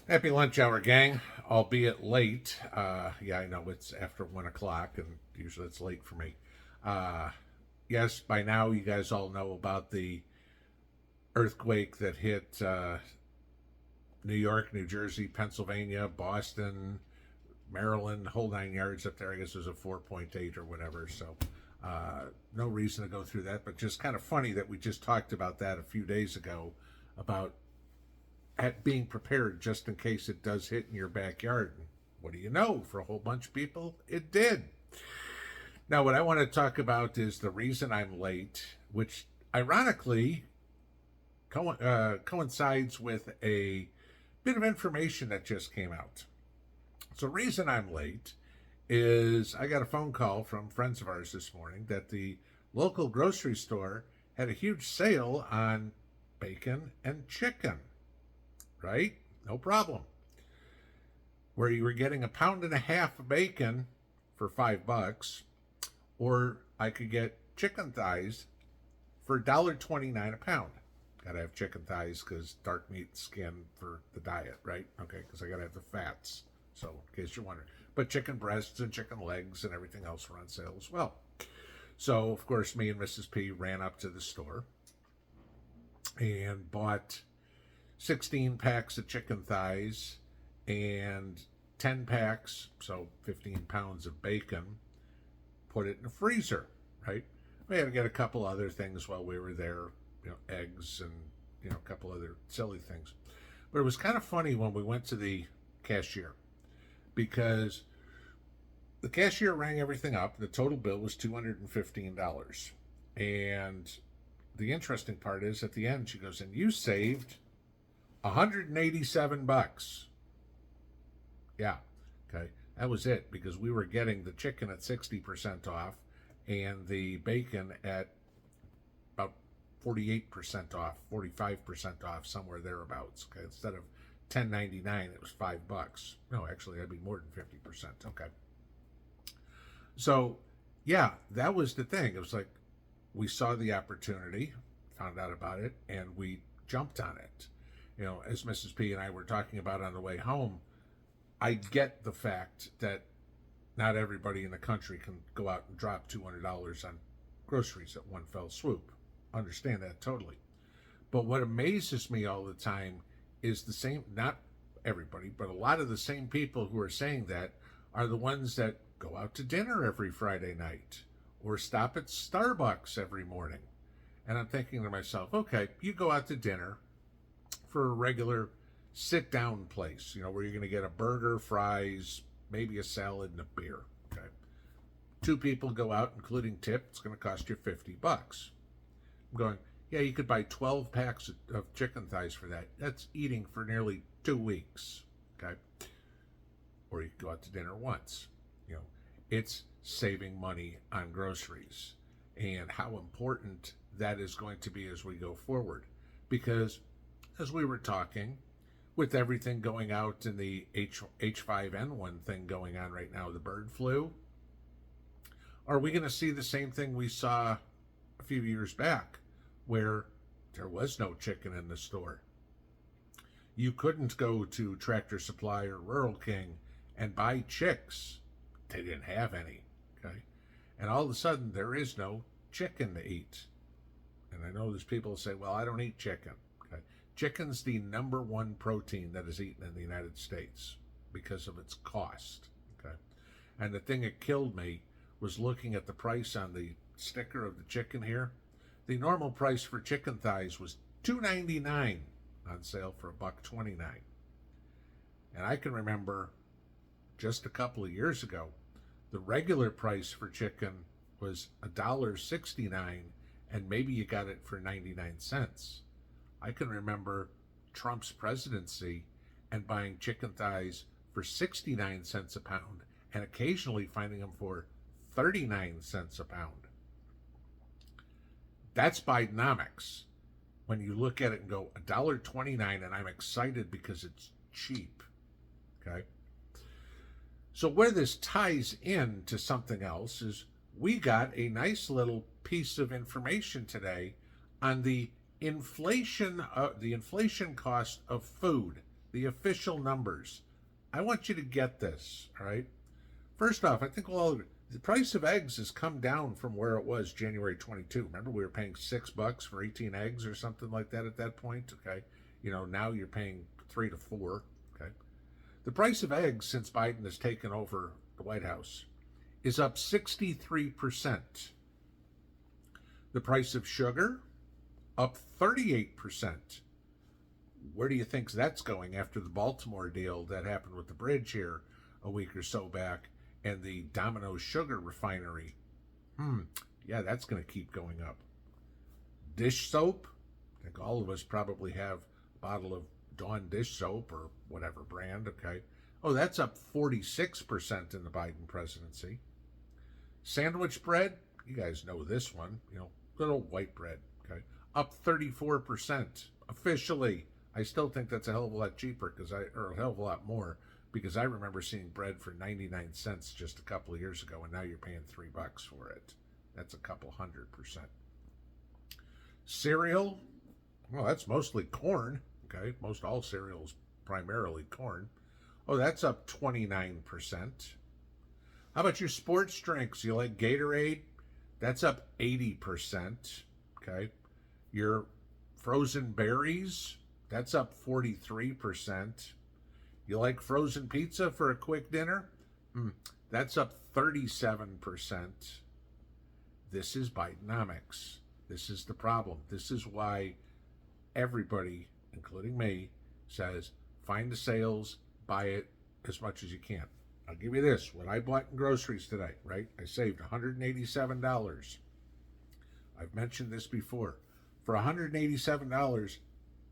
Happy lunch hour, gang. Albeit late. Yeah, I know it's after 1 o'clock, and usually it's late for me. Uh, yes, by now you guys all know about the earthquake that hit New York, New Jersey, Pennsylvania, Boston, Maryland, whole 9 yards up there. I guess it was a 4.8 or whatever. So, no reason to go through that, but just kind of funny that we just talked about that a few days ago about at being prepared just in case it does hit in your backyard. What do you know? For a whole bunch of people, it did. Now, what I want to talk about is the reason I'm late, which ironically coincides with a bit of information that just came out. So, the reason I'm late is I got a phone call from friends of ours this morning that the local grocery store had a huge sale on bacon and chicken, right? No problem. Where you were getting a pound and a half of bacon for $5, or I could get chicken thighs for $1.29 a pound. Gotta have chicken thighs because dark meat skin for the diet, right? Okay, because I gotta have the fats. So, in case you're wondering. But chicken breasts and chicken legs and everything else were on sale as well. So, of course, me and Mrs. P ran up to the store and bought 16 packs of chicken thighs and 10 packs, so 15 pounds of bacon, put it in the freezer, right? We had to get a couple other things while we were there, eggs and, a couple other silly things. But it was kind of funny when we went to the cashier because the cashier rang everything up. The total bill was $215. And the interesting part is at the end, she goes, and you saved $187. Yeah, okay. That was it because we were getting the chicken at 60% off and the bacon at about 48% off, 45% off, somewhere thereabouts. Okay, instead of $10.99, it was $5. No, actually, that'd be more than 50%. Okay. So, yeah, that was the thing. It was like we saw the opportunity, found out about it, and we jumped on it. As Mrs. P and I were talking about on the way home, I get the fact that not everybody in the country can go out and drop $200 on groceries at one fell swoop. Understand that totally. But what amazes me all the time is the same, not everybody, but a lot of the same people who are saying that are the ones that go out to dinner every Friday night or stop at Starbucks every morning. And I'm thinking to myself, okay, you go out to dinner for a regular sit-down place, where you're going to get a burger, fries, maybe a salad, and a beer. Okay, two people go out, including tip. It's going to cost you $50. I'm going, yeah, you could buy 12 packs of chicken thighs for that. That's eating for nearly 2 weeks. Okay, or you could go out to dinner once. It's saving money on groceries, and how important that is going to be as we go forward, because as we were talking, with everything going out in the H5N1 thing going on right now, the bird flu, are we going to see the same thing we saw a few years back where there was no chicken in the store? You couldn't go to Tractor Supply or Rural King and buy chicks. They didn't have any, okay? And all of a sudden, there is no chicken to eat. And I know there's people who say, well, I don't eat chicken. Chicken's the number one protein that is eaten in the United States because of its cost. Okay, and the thing that killed me was looking at the price on the sticker of the chicken here. The normal price for chicken thighs was $2.99 on sale for $1.29. And I can remember just a couple of years ago, the regular price for chicken was $1.69, and maybe you got it for 99 cents. I can remember Trump's presidency and buying chicken thighs for 69 cents a pound and occasionally finding them for 39 cents a pound. That's Bidenomics. When you look at it and go $1.29, and I'm excited because it's cheap. Okay. So where this ties in to something else is we got a nice little piece of information today on the inflation cost of food, the official numbers. I want you to get this, all right? First off, I think the price of eggs has come down from where it was January 22. Remember, we were paying $6 for 18 eggs or something like that at that point, okay? Now you're paying 3 to 4, okay? The price of eggs since Biden has taken over the White House is up 63%. The price of sugar, up 38%. Where do you think that's going after the Baltimore deal that happened with the bridge here a week or so back and the Domino's sugar refinery? Yeah, that's going to keep going up. Dish soap, I think all of us probably have a bottle of Dawn dish soap or whatever brand, okay? Oh, that's up 46% in the Biden presidency. Sandwich bread, you guys know this one, good old white bread, okay? Up 34% officially. I still think that's a hell of a lot cheaper or a hell of a lot more, because I remember seeing bread for 99 cents just a couple of years ago, and now you're paying $3 for it. That's a couple 100%. Cereal, well, that's mostly corn, okay? Most all cereals primarily corn. Oh, that's up 29%. How about your sports drinks? You like Gatorade? That's up 80%, okay? Your frozen berries, that's up 43%. You like frozen pizza for a quick dinner? That's up 37%. This is Bidenomics. This is the problem. This is why everybody, including me, says find the sales, buy it as much as you can. I'll give you this. What I bought in groceries today, right? I saved $187. I've mentioned this before. For $187,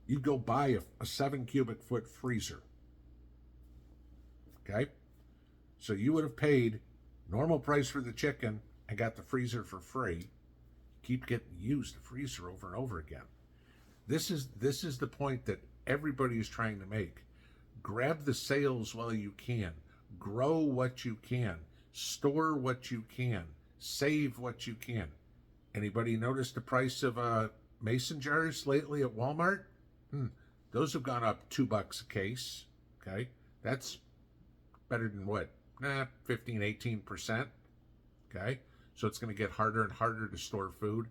you go buy a 7 cubic foot freezer. Okay? So you would have paid normal price for the chicken and got the freezer for free. Keep getting used the freezer over and over again. This is the point that everybody is trying to make. Grab the sales while you can. Grow what you can. Store what you can. Save what you can. Anybody notice the price of mason jars lately at Walmart? Those have gone up $2 a case. Okay, that's better than what? 15, 18%. Okay, so it's going to get harder and harder to store food.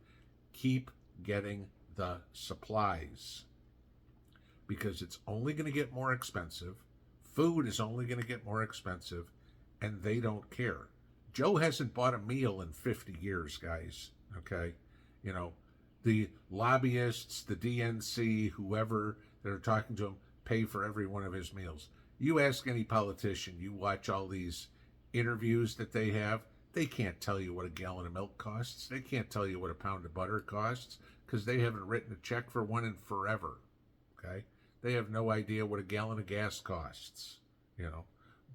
Keep getting the supplies, because it's only going to get more expensive. Food is only going to get more expensive, and they don't care. Joe hasn't bought a meal in 50 years, guys. Okay, the lobbyists, the DNC, whoever that are talking to him, pay for every one of his meals. You ask any politician, you watch all these interviews that they have, they can't tell you what a gallon of milk costs. They can't tell you what a pound of butter costs, because they haven't written a check for one in forever. Okay? They have no idea what a gallon of gas costs,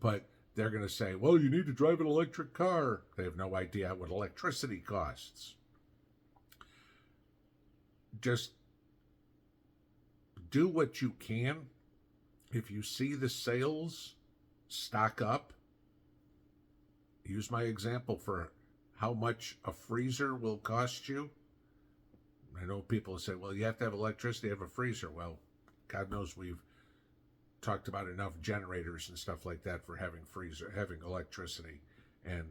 But they're going to say, well, you need to drive an electric car. They have no idea what electricity costs. Just do what you can. If you see the sales, stock up. Use my example for how much a freezer will cost you. I know people say, well, you have to have electricity to have a freezer. Well, God knows we've talked about enough generators and stuff like that for having electricity, and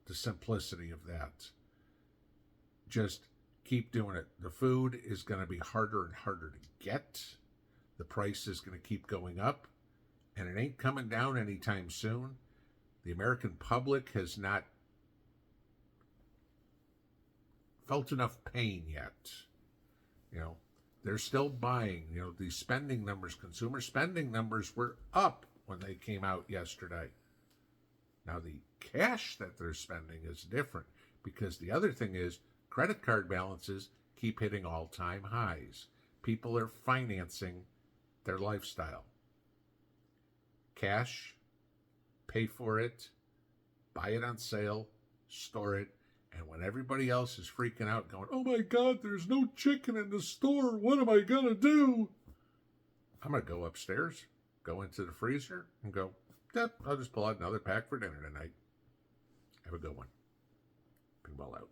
the simplicity of that. Just keep doing it. The food is going to be harder and harder to get. The price is going to keep going up, and it ain't coming down anytime soon. The American public has not felt enough pain yet. They're still buying. The spending numbers, consumer spending numbers were up when they came out yesterday. Now the cash that they're spending is different, because the other thing is credit card balances keep hitting all-time highs. People are financing their lifestyle. Cash, pay for it, buy it on sale, store it, and when everybody else is freaking out going, oh my God, there's no chicken in the store, what am I going to do? I'm going to go upstairs, go into the freezer, and go, yep, I'll just pull out another pack for dinner tonight. Have a good one. Pinball out.